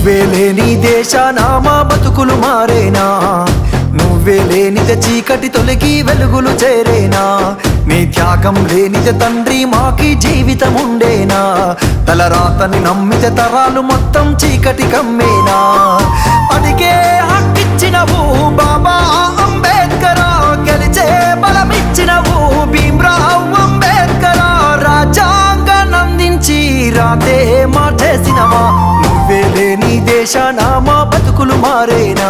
నువ్వే లేని దేశాన మా బతుకులు మారేనా, నువ్వే లేనిదే చీకటి తొలగి వెలుగులు చేరేనా, నీ త్యాగం లేనిదే తండ్రి మాకి జీవితం ఉండేనా, తలరాతని నమ్మితే తరాలు మొత్తం చీకటి కమ్మేనా. అడిగే హక్కిచ్చినవు బాబా అంబేద్కర్, గెలిచే బలమిచ్చినవు భీమ్రావ్ అంబేద్కర్, రాజ్యాంగాన్నందించి రాతే మార్చేసినవా. నువ్వే లేని దేశాన మా బతుకులు మారేనా,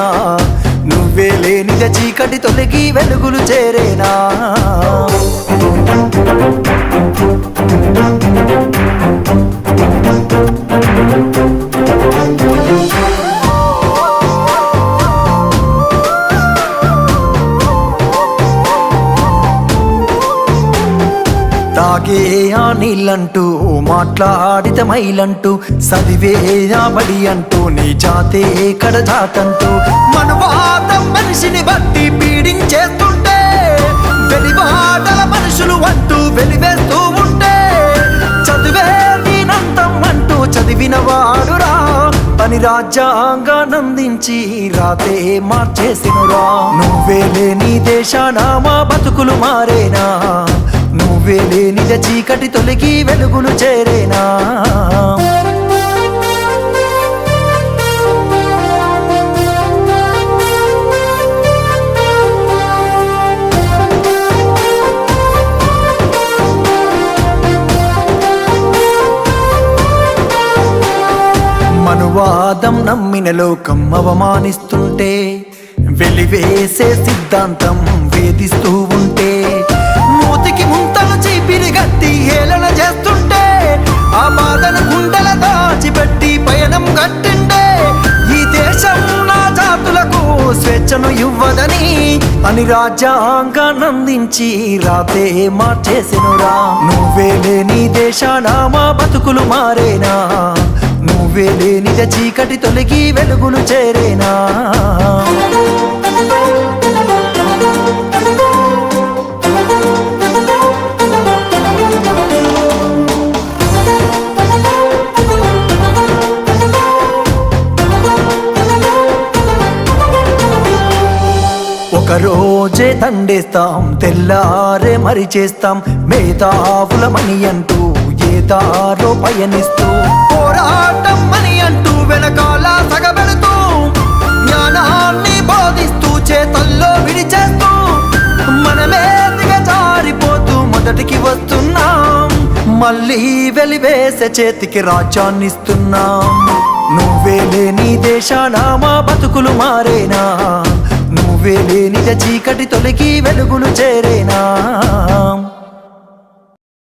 నువ్వే లేనిదే చీకటి తొలగి వెలుగులు చేరేనా. తాగే ఆ నీళ్ళంటూ మాట్లాడితే మైలంటూ, చదివే ఆ బడి అంటూ నీ జాతే కడజాతంటూ, మనువాదం మనిషిని బట్టి పీడించేస్తుంటే, వెలివాడల మనుషులు అంటూ వెలివేస్తూ ఉంటే, చదివే దీనంతం అంటూ చదివిన వాడురా పని రాజ్యాంగాన్నందించి రాతే మార్చేసినురా. నువ్వే లేని దేశాన మా బతుకులు మారేనా, నువ్వే లేనిదే చీకటి తొలగి వెలుగులు చేరేనా. మనువాదం నమ్మిన లోకం అవమానిస్తుంటే, వెలివేసే సిద్ధాంతం వేధిస్తూ ఉంటే, మూతికి ముంతలు చీపిరి గట్టి ఏలన చేస్తుంటే, ఆ బాధను గుండెల దాచిపెట్టి పయనం గట్టిండే, ఈ దేశం నా జాతులకు స్వేచ్ఛను ఇవ్వదని అని రాజ్యాంగాన్నందించి రాతే మార్చేసినురా. నువ్వే లేని దేశాన మా బతుకులు మారేనా, నువ్వే లేనిదే చీకటి తొలగి వెలుగులు చేరేనా. ఒక రోజే దండేస్తాం, తెల్లారే మరి చేస్తాం, మేధావులమని అంటూ ఏ దారో పయనిస్తూ, పోరాటం అని అంటూ వెనకాల సగబెడుతూ, జ్ఞానాన్ని బోధిస్తూ చేతల్లో విడిచేస్తూ, మనమే దిగజారిపోతూ మొదటికి వస్తున్నాం, మళ్ళీ వెలివేసే చేతికి రాజ్యాన్నిస్తున్నాం. నువ్వే లేని దేశాన మా బతుకులు మారేనా, నువ్వే లేనిదే చీకటి తొలగి వెలుగులు చేరేనా.